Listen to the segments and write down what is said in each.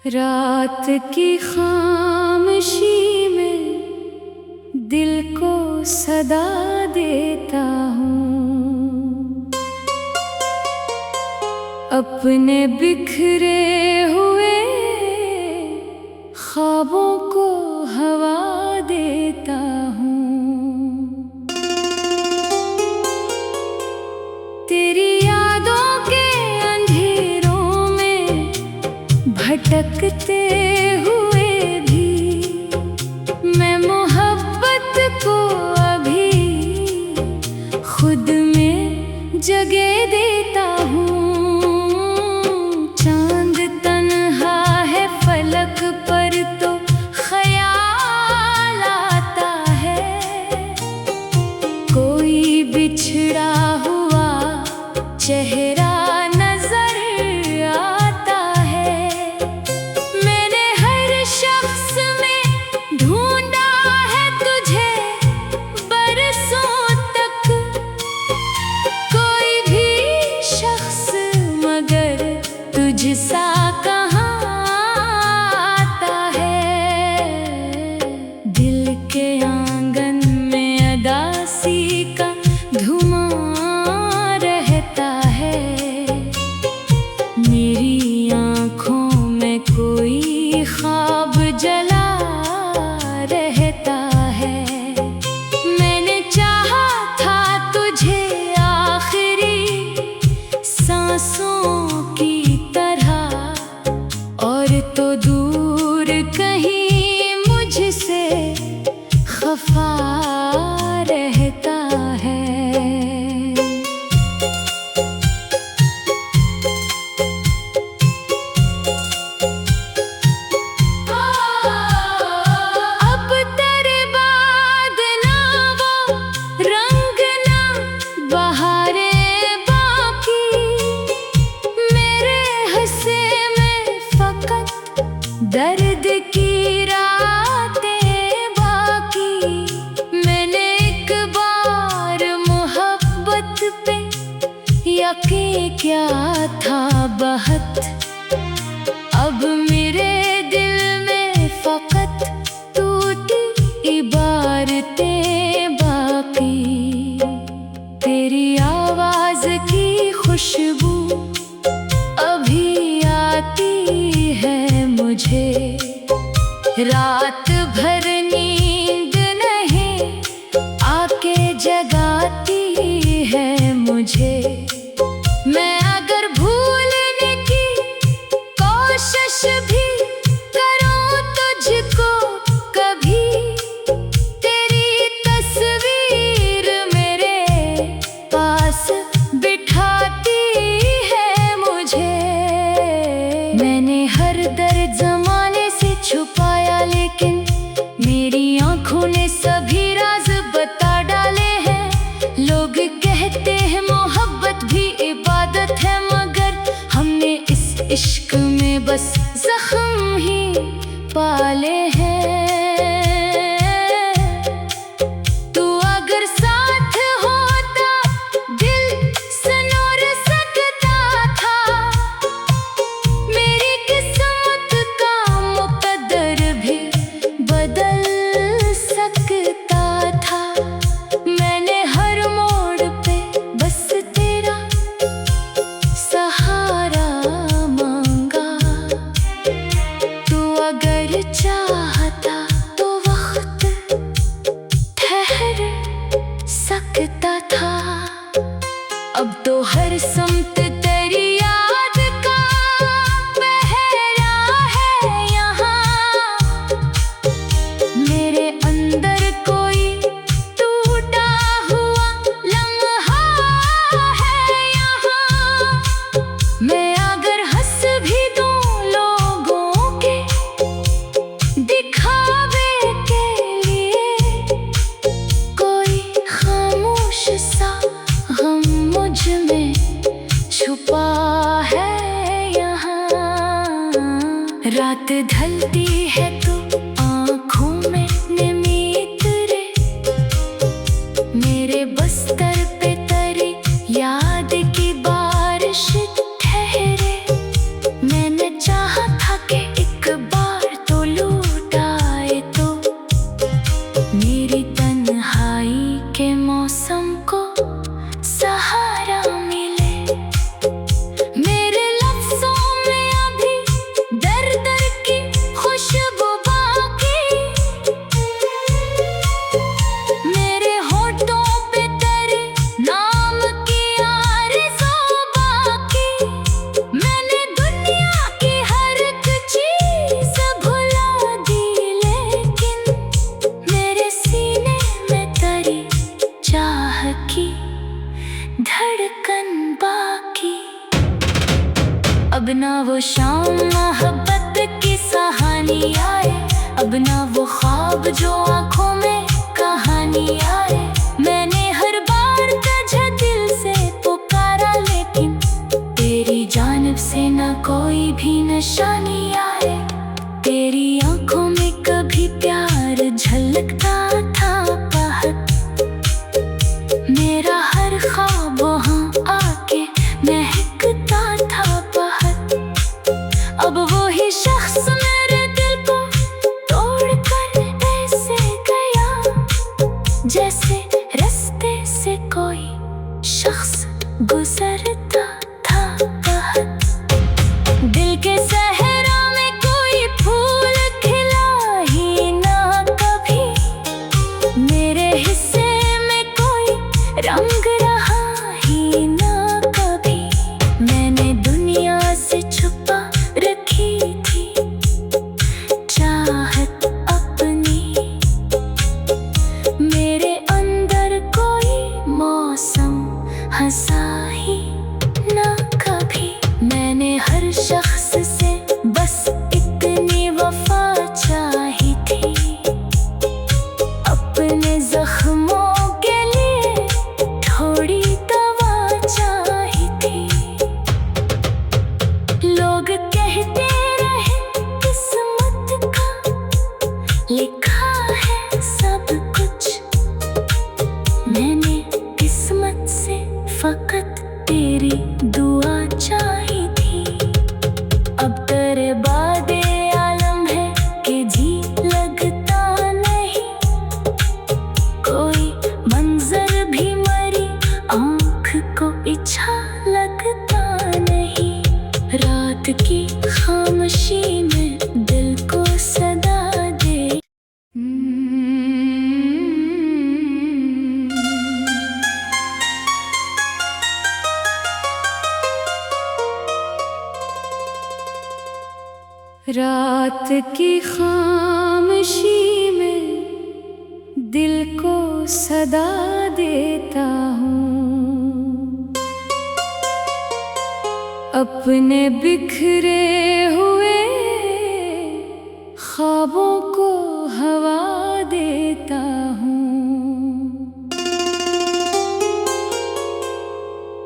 रात की खामोशी में दिल को सदा देता हूँ, अपने बिखरे हुए ख्वाबों को हवा देता हूँ। तेरी यादों के अंधेरों में भटकते हुए भी मैं मोहब्बत को अभी खुद में जगह देता हूँ। चांद तन्हा है फलक पर तो ख्याल आता है, कोई बिछड़ा हुआ चेहरा सा कहाँ आता है। दिल के आंगन में अदासी का धुआं रहता है, मेरी आँखों में कोई ख्वाब जला रहता है। मैंने चाहा था तुझे आखिरी सांसों की तो दूर कहीं मुझसे खफा रहता है। अब तेरे बाद ना वो रंग ना बहारें बाकी, मेरे हंसे में फकत दर्द की रातें बाकी। मैंने एक बार मोहब्बत पे यकीन क्या था बहुत, अब मेरे दिल में फकत टूटी इबारतें बाकी। तेरी आवाज की खुशबू अभी आती है मुझे, रात भर नींद नहीं आके जगाती है मुझे। मैं अगर भूलने की कोशिश भी करूं तुझको कभी, तेरी तस्वीर मेरे पास बिठाती है मुझे। मैंने हर दर्द ज़माने से छुपाया, लेकिन मेरी आँखों ने सभी राज बता डाले हैं। लोग कहते हैं मोहब्बत भी इबादत है, मगर हमने इस इश्क में बस जख्म ही पाले हैं। तू अगर साथ होता दिल सनोर सकता था, मेरी किस्मत का मुकद्दर भी बदल सकता था। मैंने हर मोड़ पे बस तेरा सहारा मांगा, तू अगर चाहता तो वक्त ठहर सकता था। अब तो हर समत तेरी याद का पहरा है यहाँ, मेरे अंदर कोई टूटा हुआ लम्हा है यहाँ। मैं अगर हंस भी दूं लोगों के दिखावे के लिए, कोई खामोश सा गम मुझ में छुपा है यहाँ। रात ढलती है तो आँखों में वो शाम मोहब्बत की कहानी आए, अब ना वो ख्वाब जो आँखों में कहानी आए। मैंने हर बार तुझे दिल से पुकारा, लेकिन तेरी जानिब से ना कोई भी निशानी आए। तेरी आँखों में कभी प्यार झलकता था बहुत, मेरा हर ख्वाब वहाँ आके महकता था बहुत। अब वो ही शख्स मेरे दिल को तोड़ कर ऐसे गया, जैसे रास्ते से कोई शख्स गुजरता था बहुत। दिल के सहरा में कोई फूल खिला ही ना कभी, मेरे हिस्से में कोई रंग रहा ही ना कभी। मैंने दुनिया से छुपा रखी थी चाहत अपनी, मेरे अंदर कोई मौसम हंसा ही ना कभी। मैंने हर शख्स से बस इतनी वफा चाही थी, अपने जख्मों के लिए थोड़ी दवा चाही थी। लोग कहते रहे किस्मत का लिखा है सब कुछ, मैंने किस्मत से फकत तेरी दुआ चाही थी। अब तेरे बादे आलम है कि जी लगता नहीं, कोई मंजर भी मरी आँख को अच्छा लगता नहीं। रात की खामोशी में दिल को सदा दे। रात की खामोशी में दिल को सदा देता हूँ, अपने बिखरे हुए ख्वाबों को हवा देता हूँ।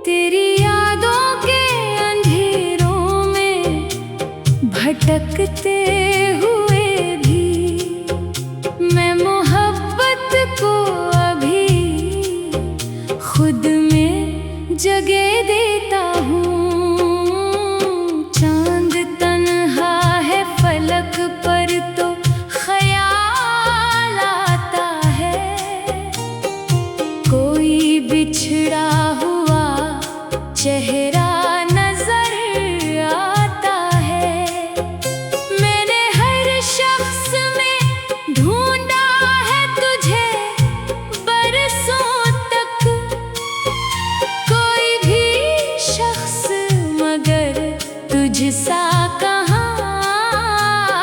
तेरी यादों के अंधेरों में भटकते हुए भी मैं मोहब्बत को अभी खुद में जगह देता हूँ। चांद तन्हा है फलक पर तो ख्याल आता है, कोई बिछड़ा हुआ चेहरा सा कहाँ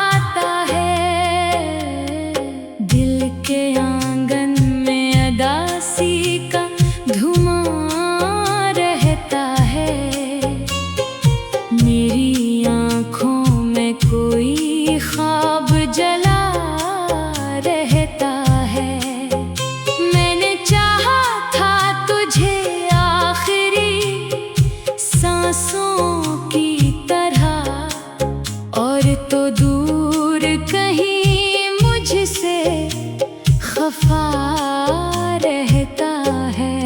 आता है। दिल के आंगन में अदासी का धुआं रहता है, मेरी आँखों में कोई ख्वाब जला रहता है। मैंने चाहा था तुझे आखिरी सांसों की तो दूर कहीं मुझसे खफा रहता है।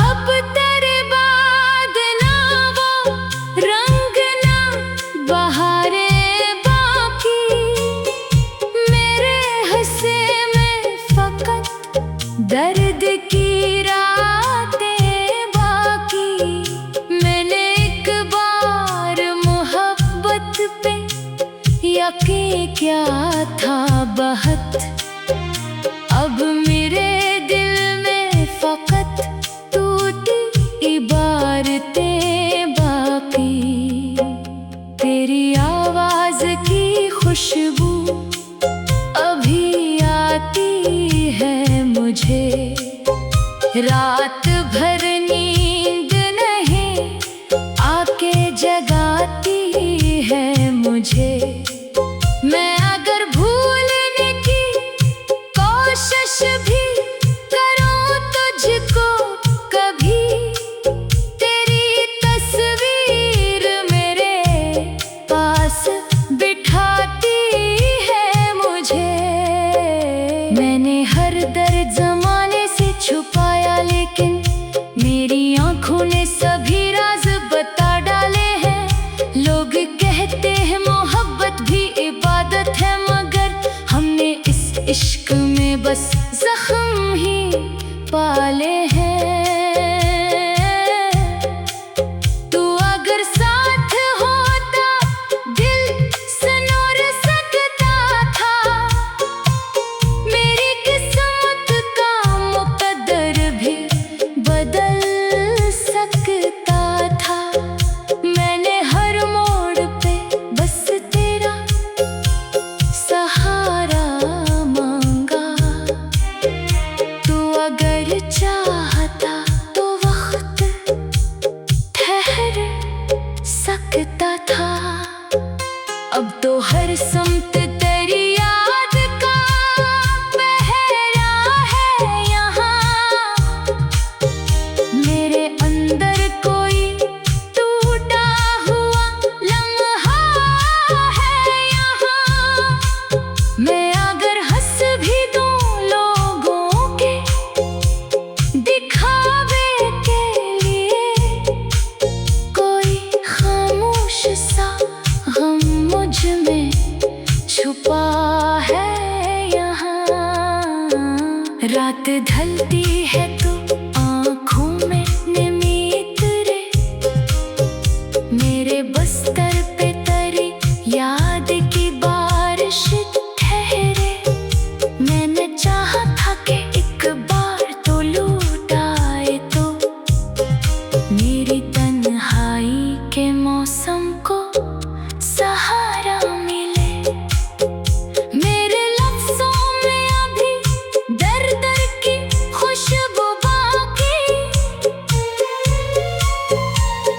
अब तेरे बाद ना वो रंग ना बहारें बाकी, मेरे हिस्से में फकत दर्द की रातें बाकी। मैंने एक बार मोहब्बत पे यकीन क्या था बहुत, अब मेरे दिल में फकत टूटी इबारतें बाकी। तेरी आवाज़ की खुशबू अभी आती मैंने बस जख्म ही पाले हैं। तू अगर साथ होता दिल सनोर सकता था। मेरी किस्मत का मुकद्दर भी बदल सकता था। मैंने हर मोड़ पे बस तेरा सहारा मांगा। तू अगर चाहता तो वक्त ठहर सकता था। अब तो हर समत तेरी याद का पहरा है यहाँ। मेरे अंदर कोई टूटा हुआ लम्हा है यहाँ। मैं अगर हंस भी दूं लोगों के दिखावे के लिए, कोई खामोश सा गम मुझ में छुपा है यहाँ। रात ढलती है तो आँखों में निमित रे। मेरे बस्तर पे तेरी याद की बारिश ठहरे। मैंने चाहा था कि एक बार तो लौट आए तो मेरी तन्हाई के मौसम को सहारा मिले। मेरे लफ्जों में अभी दर दर की खुशबू बाकी।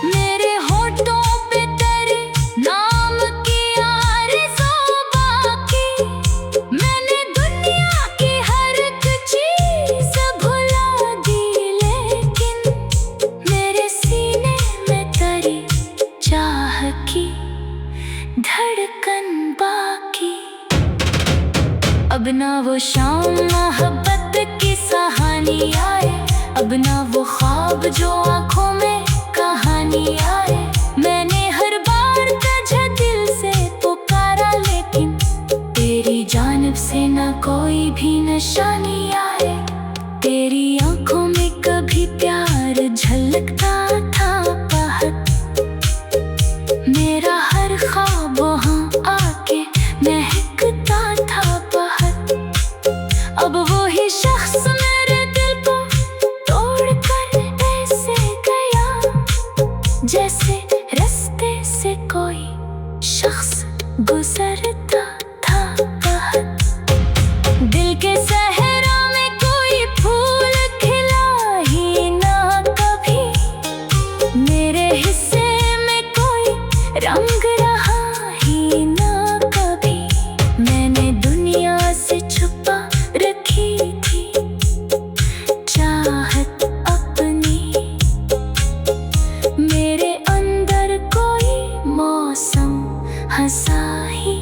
मेरे होठों पे तेरे नाम की आरज़ू बाकी। मैंने दुनिया की हर एक चीज़ भुला दी, लेकिन मेरे सीने में तेरी चाह की धड़कन बाकी। अब ना वो शाम मोहब्बत की सहानी आए, अब ना वो ख्वाब जो आँखों में कहानी आए। मैंने हर बार तुझे दिल से पुकारा, लेकिन तेरी जानिब से ना कोई भी निशानी आए। तेरी आँखों में कभी प्यार झलकता था बहुत। मेरा हर ख्वाब वहाँ आके महकता था बहुत। अब वो ही शख्स मेरे दिल को तोड़ कर ऐसे गया, जैसे रास्ते से कोई शख्स गुजरता था बहुत। दिल के सहरा में कोई फूल खिला ही ना कभी। मेरे हिस्से में कोई रंग रहा ही ना कभी। मैंने दुनिया से छुपा रखी थी चाहत अपनी। मेरे अंदर कोई मौसम हंसा ही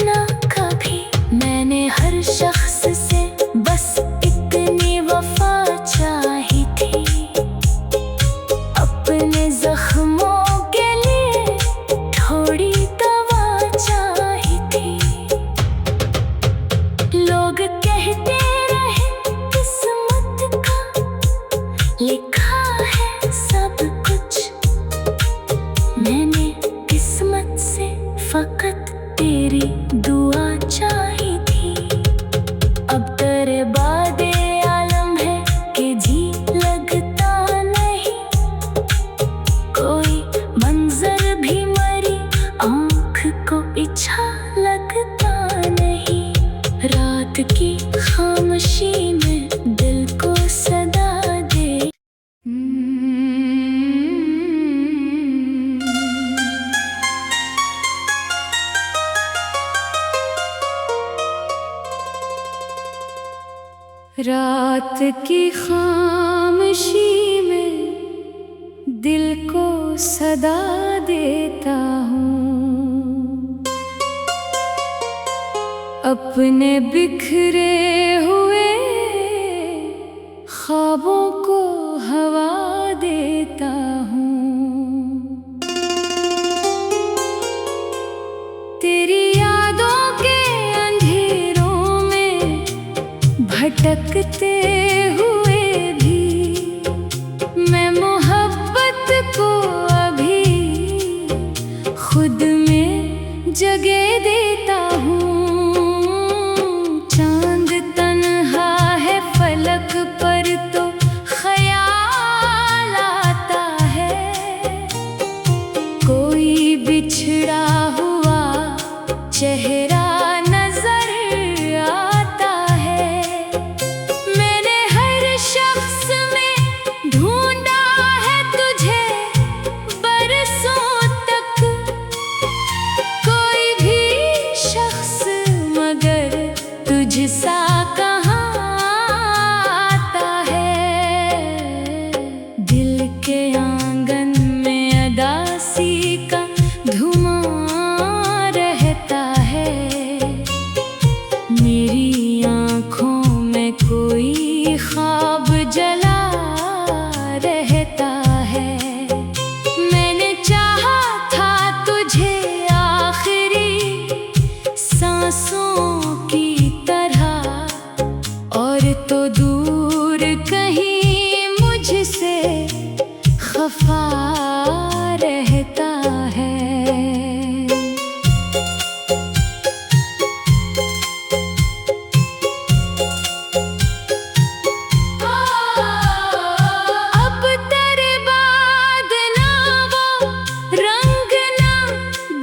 ना कभी। मैंने हर शख्स से बस इतनी वफा चाही थी। अपने जख्मों के लिए थोड़ी दवा चाही थी। लोग कहते रहे किस्मत का लिखा है सब कुछ। मैंने किस्मत से फकत तेरी दुआ चाही थी। अब तेरे बादे आलम है कि जी लगता नहीं। कोई मंजर भी मरी आँख को इच्छा लगता नहीं। रात की खामोशी में दिल को सदा दे। रात की खामोशी में दिल को सदा देता हूँ। अपने बिखरे हुए ख्वाबों को हवा देता हूँ। तेरी यादों के अंधेरों में भटकते हुए भी मैं मोहब्बत को अभी खुद में जगह देता हूँ। चांद तन्हा है फलक पर तो ख्याल आता है, कोई बिछड़ा हुआ चेहरा नजर आता है। मैंने हर शख्स में ढूंढा है तुझे बरसों तक, कोई भी शख्स मगर तुझसा कहाँ आता है। दिल के आंगन में अदासी का धुआं रहता है, मेरी आँखों में कोई ख्वाब जला रहता है। मैंने चाहा था तुझे आखिरी सांसों की तरह, और तो दूर कहीं मुझसे खफा रहता है। अब तेरे बाद ना वो रंग ना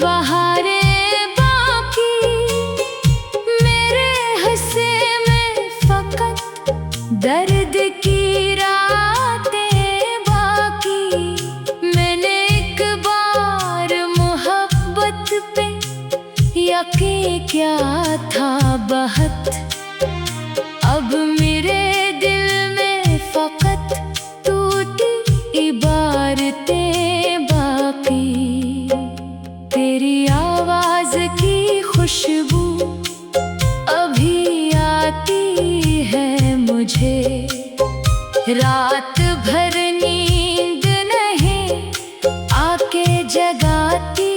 बहारें बाकी, मेरे हंसे में फकत दर्द की रातें बाकी। मैंने एक बार मोहब्बत पे यकीन क्या था बहुत, अब मेरे दिल में फकत टूटी इबारतें बाकी। तेरी आवाज की खुशबू अभी आती है मुझे, रात भर नींद नहीं आके जगाती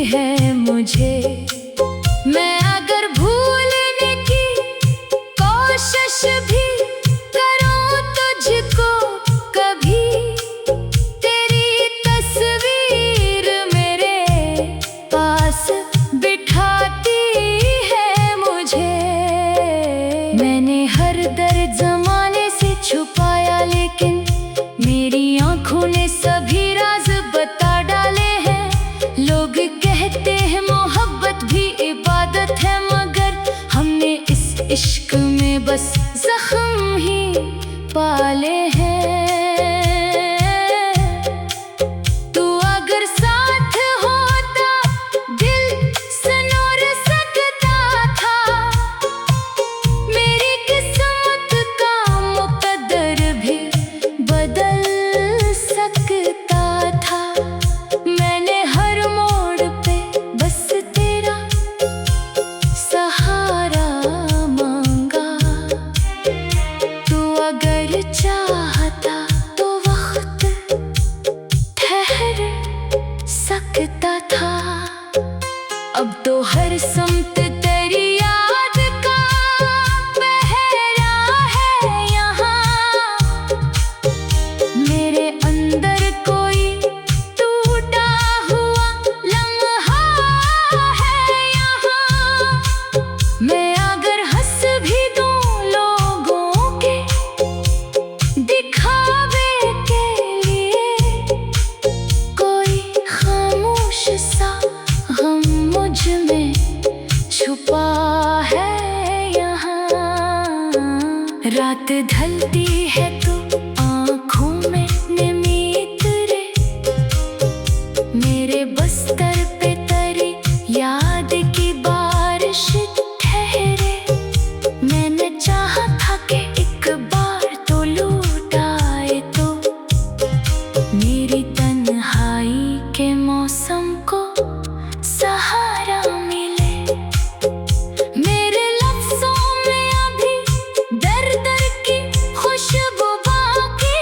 है मुझे। मैं अगर भूलने की कोशिश भी करूं तुझको कभी, तेरी तस्वीर मेरे पास बिठाती है मुझे। मैंने हर दर्द जमाने से छुपाया, लेकिन मेरी आंखों ने सभी राज बता डाले हैं। लोग कहते हैं मोहब्बत भी इबादत है, मगर हमने इस इश्क में बस जख्म ही पाले हैं। तू अगर साथ होता दिल सनोर सकता था, मेरी किस्मत का मुकद्दर भी बदल सकता था। मैंने हर मोड़ पे बस तेरा सहारा मांगा, तू अगर चाहता तो वक्त ठहर सकता था। अब तो हर समत तेरी याद का पहरा है यहाँ, मेरे अंदर कोई टूटा हुआ लम्हा है यहाँ। मैं अगर हंस भी दूं लोगों के दिखावे के लिए, कोई खामोश सा गम मुझ में छुपा है यहाँ। रात ढलती है तो आँखों में नमी उतरे, मेरे बस्तर पे तेरी याद की बारिश ठहरे। मैंने चाहा था कि एक बार तो लौट आए, तो मेरी तन्हाई के मौसम को सहारा मिले। मेरे लफ्जों में अभी दर दर की खुशबू बाकी,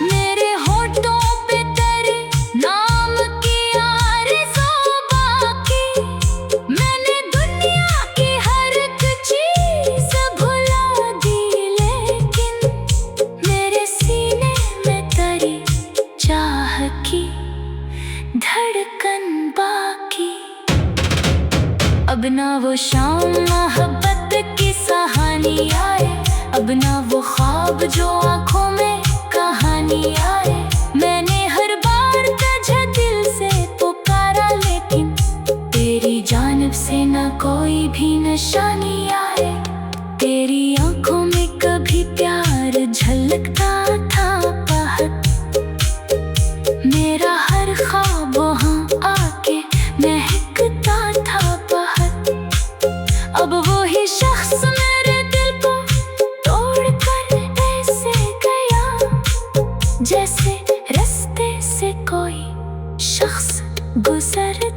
मेरे होठों पे तेरे नाम की आरज़ू बाकी। मैंने दुनिया की हर एक चीज़ अब ना वो शाम मोहब्बत की सहानी आए, अब ना वो ख्वाब जो आँखों में कहानी आए। मैंने हर बार तुझे दिल से पुकारा, लेकिन तेरी जानिब से ना कोई भी निशानी आए। तेरी आँखों में कभी प्यार झलकता था बहुत, मेरा हर ख्वाब वहाँ आके महकता था बहुत। अब वो ही शख्स मेरे दिल को तोड़कर ऐसे गया, जैसे रास्ते से कोई शख्स गुजर